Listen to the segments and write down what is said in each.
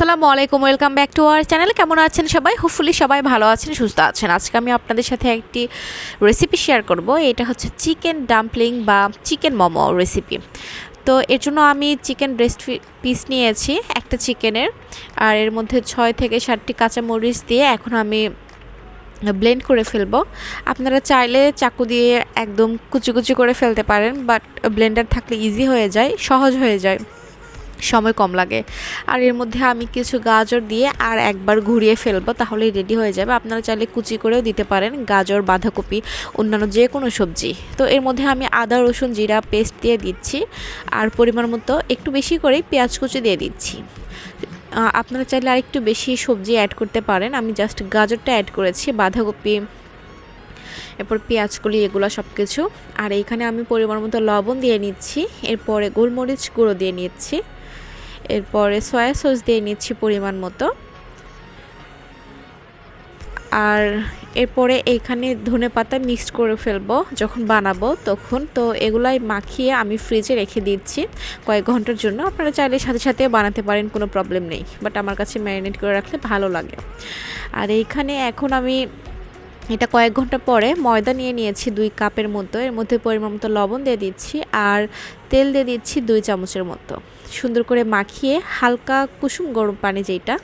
আসসালামু আলাইকুম, welcome back to our channel. কেমন আছেন সবাই? হোপফুলি সবাই ভালো আছেন, সুস্থ আছেন। আজকে আমি আপনাদের সাথে একটি রেসিপি শেয়ার করব। এটা হচ্ছে চিকেন ডাম্পলিং বা চিকেন মোমো রেসিপি। তো এর জন্য আমি চিকেন ব্রেস্ট পিস নিয়েছি একটা চিকেনের, আর এর মধ্যে 6 থেকে 7টি কাঁচামরিচ দিয়ে এখন আমি ব্লেন্ড করে ফেলবো। আপনারা চাইলে চাকু দিয়ে একদম কুচি কুচি করে ফেলতে পারেন, বাট ব্লেন্ডার থাকলে ইজি হয়ে যায়, সহজ হয়ে যায়, সময় কম লাগে। আর এর মধ্যে আমি কিছু গাজর দিয়ে আর একবার ঘুরিয়ে ফেলবো, তাহলেই রেডি হয়ে যাবে। আপনারা চাইলে কুচি করেও দিতে পারেন, গাজর, বাঁধাকপি, অন্যান্য যে কোনো সবজি। তো এর মধ্যে আমি আদা, রসুন, জিরা পেস্ট দিয়ে দিচ্ছি, আর পরিমাণ মতো একটু বেশি করেই পেঁয়াজ কুচি দিয়ে দিচ্ছি। আপনারা চাইলে আর একটু বেশি সবজি অ্যাড করতে পারেন। আমি জাস্ট গাজরটা অ্যাড করেছি, বাঁধাকপি, এরপর পেঁয়াজগুলি, এগুলো সব কিছু। আর এইখানে আমি পরিমাণ মতো লবণ দিয়ে নিচ্ছি, এরপরে গোলমরিচ গুঁড়ো দিয়ে নিচ্ছি, এরপরে সয়া সস দিয়ে নিচ্ছি পরিমাণ মতো, আর এরপরে এইখানে ধনেপাতা মিক্সড করে ফেলবো যখন বানাবো তখন। তো এগুলাই মাখিয়ে আমি ফ্রিজে রেখে দিচ্ছি কয়েক ঘন্টার জন্য। আপনারা চাইলে সাথে সাথে বানাতে পারেন, কোনো প্রবলেম নেই, বাট আমার কাছে ম্যারিনেট করে রাখলে ভালো লাগে। আর এইখানে এখন আমি এটা কয়েক ঘন্টা পরে ময়দা নিয়ে নিয়েছি 2 কাপের মতো। এর মধ্যে পরিমাণ মতো লবণ দিয়ে দিচ্ছি, আর তেল দিয়ে দিচ্ছি 2 চামচের মতো। সুন্দর করে মাখিয়ে হালকা কুসুম গরম পানি, যেটা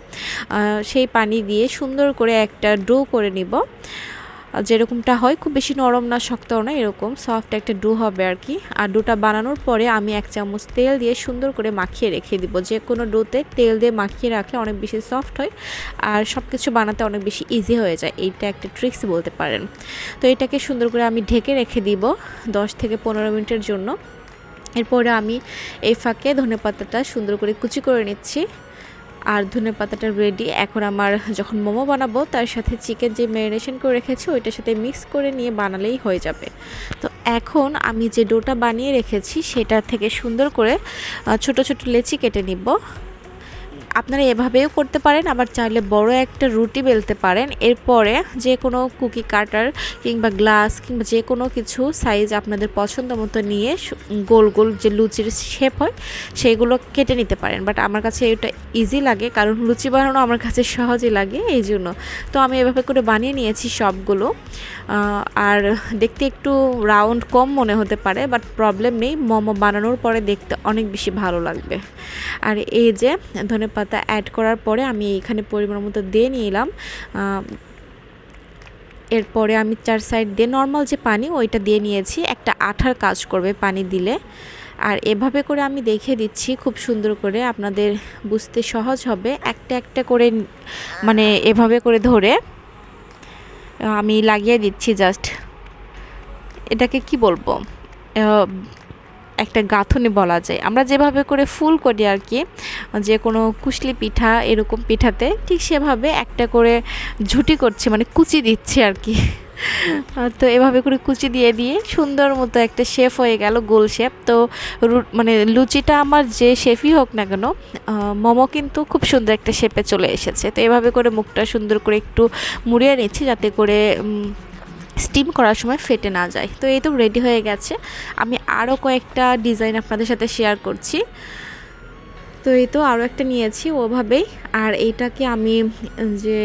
সেই পানি দিয়ে সুন্দর করে একটা ডো করে নিব। যেরকমটা হয়, খুব বেশি নরম না শক্তও না, এরকম সফট একটা ডো হবে আর কি। আর ডোটা বানানোর পরে আমি 1 চামচ তেল দিয়ে সুন্দর করে মাখিয়ে রেখে দিব। যে কোনো ডোতে তেল দিয়ে মাখিয়ে রাখলে অনেক বেশি সফট হয়, আর সব কিছু বানাতে অনেক বেশি ইজি হয়ে যায়। এইটা একটা ট্রিক্স বলতে পারেন। তো এটাকে সুন্দর করে আমি ঢেকে রেখে দিব 10 থেকে 15 মিনিটের জন্য। এরপরে আমি এই ফাঁকে ধনেপাতাটা সুন্দর করে কুচি করে নিচ্ছি, আর ধনেপাতাটা রেডি। এখন আমার যখন মোমো বানাবো তার সাথে চিকেন যে ম্যারিনেশন করে রেখেছি ওইটার সাথে মিক্স করে নিয়ে বানালেই হয়ে যাবে। তো এখন আমি যে ডোটা বানিয়ে রেখেছি সেটা থেকে সুন্দর করে ছোট ছোট লেচি কেটে নিব। আপনারা এভাবেও করতে পারেন, আবার চাইলে বড় একটা রুটি বেলতে পারেন। এরপরে যে কোনো কুকি কাটার কিংবা গ্লাস কিংবা যে কোনো কিছু সাইজ আপনাদের পছন্দ মতো নিয়ে গোল গোল যে লুচির শেপ হয় সেইগুলো কেটে নিতে পারেন। বাট আমার কাছে এটা ইজি লাগে, কারণ লুচি বানানো আমার কাছে সহজই লাগে, এই জন্য। তো আমি এভাবে করে বানিয়ে নিয়েছি সবগুলো। আর দেখতে একটু রাউন্ড কম মনে হতে পারে, বাট প্রবলেম নেই, মোমো বানানোর পরে দেখতে অনেক বেশি ভালো লাগবে। আর এই যে ধনেপাতা অ্যাড করার পরে আমি এখানে পরিমাণ মতো দিয়ে নিলাম। এরপরে আমি 4 সাইড দিয়ে নর্মাল যে পানি ওইটা দিয়ে নিয়েছি, একটা আঠার কাজ করবে পানি দিলে। আর এভাবে করে আমি দেখিয়ে দিচ্ছি খুব সুন্দর করে, আপনাদের বুঝতে সহজ হবে। একটা একটা করে মানে এভাবে করে ধরে আমি লাগিয়ে দিচ্ছি। জাস্ট এটাকে কি বলবো, একটা গাঁথনি বলা যায়। আমরা যেভাবে করে ফুল করি আর কি, যে কোনো কুশলি পিঠা এরকম পিঠাতে, ঠিক সেভাবে একটা করে ঝুটি করছি, মানে কুচি দিচ্ছি আর কি। তো এভাবে করে কুচি দিয়ে দিয়ে সুন্দর মতো একটা শেপ হয়ে গেল, গোল শেপ। তো মানে লুচিটা আমার যে শেপই হোক না কেন, মোমো কিন্তু খুব সুন্দর একটা শেপে চলে এসেছে। তো এভাবে করে মুখটা সুন্দর করে একটু মুড়িয়ে নিচ্ছি, যাতে করে স্টিম করার সময় ফেটে না যায়। তো এই তো রেডি হয়ে গেছে। আমি আরও কয়েকটা ডিজাইন আপনাদের সাথে শেয়ার করছি। তো এই তো আরও একটা নিয়েছি ওভাবেই। আর এইটাকে আমি যে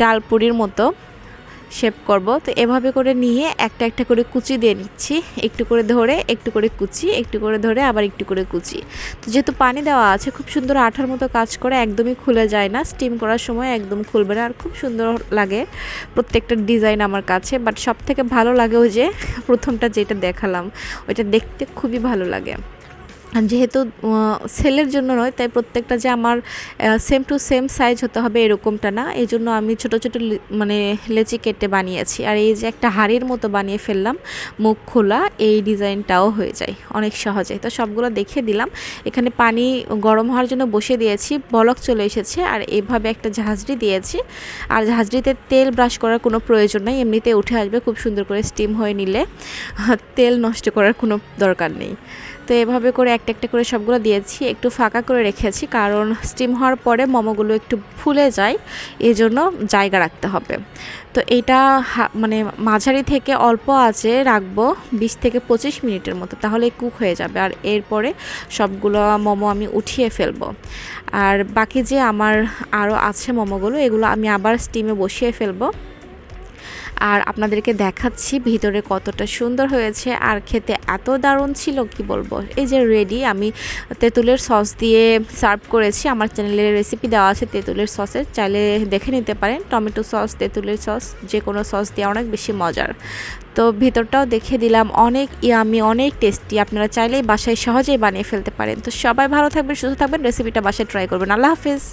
ডালপুরির মতো শেপ করব। তো এভাবে করে নিয়ে একটা একটা করে কুচি দিয়ে নিচ্ছি, একটু করে ধরে একটু করে কুচি, একটু করে ধরে আবার একটু করে কুচি। তো যেহেতু পানি দেওয়া আছে, খুব সুন্দর আঠার মতো কাজ করে, একদমই খুলে যায় না, স্টিম করার সময় একদম খুলবে না। আর খুব সুন্দর লাগে প্রত্যেকটা ডিজাইন আমার কাছে। বাট সব থেকে ভালো লাগে ওই যে প্রথমটা যেটা দেখালাম, ওইটা দেখতে খুবই ভালো লাগে। যেহেতু সেলের জন্য নয়, তাই প্রত্যেকটা যে আমার সেম টু সেম সাইজ হতে হবে এরকমটা না, এই জন্য আমি ছোট ছোট মানে লেচি কেটে বানিয়েছি। আর এই যে একটা হাড়ির মতো বানিয়ে ফেললাম, মুখ খোলা, এই ডিজাইনটাও হয়ে যায় অনেক সহজে। তো সবগুলো দেখিয়ে দিলাম। এখানে পানি গরম হওয়ার জন্য বসিয়ে দিয়েছি, বলক চলে এসেছে। আর এইভাবে একটা ঝাঁঝরি দিয়েছি, আর ঝাঁঝরিতে তেল ব্রাশ করার কোনো প্রয়োজন নেই, এমনিতে উঠে আসবে খুব সুন্দর করে স্টিম হয়ে নিলে, তেল নষ্ট করার কোনো দরকার নেই। তো এভাবে করে একটা একটা করে সবগুলো দিয়েছি, একটু ফাঁকা করে রেখেছি কারণ স্টিম হওয়ার পরে মোমোগুলো একটু ফুলে যায়, এই জন্য জায়গা রাখতে হবে। তো এটা মানে মাঝারি থেকে অল্প আঁচে রাখবো 20 থেকে 25 মিনিটের মতো, তাহলে কুক হয়ে যাবে। আর এরপরে সবগুলো মোমো আমি উঠিয়ে ফেলবো। আর বাকি যে আমার আরও আছে মোমোগুলো, এগুলো আমি আবার স্টিমে বসিয়ে ফেলবো। আর আপনাদেরকে দেখাচ্ছি ভিতরে কতটা সুন্দর হয়েছে, আর খেতে এত দারুণ ছিল কি বলবো। এই যে রেডি, আমি তেঁতুলের সস দিয়ে সার্ভ করেছি। আমার চ্যানেলে রেসিপি দেওয়া আছে তেঁতুলের সসের, চাইলে দেখে নিতে পারেন। টমেটো সস, তেঁতুলের সস, যে কোনো সস দিয়ে অনেক বেশি মজার। তো ভিতরটাও দেখে দিলাম, অনেক ইয়ামি, অনেক টেস্টি। আপনারা চাইলেই বাসায় সহজেই বানিয়ে ফেলতে পারেন। তো সবাই ভালো থাকবেন, সুস্থ থাকবেন, রেসিপিটা বাসায় ট্রাই করবেন। আল্লাহ হাফেজ।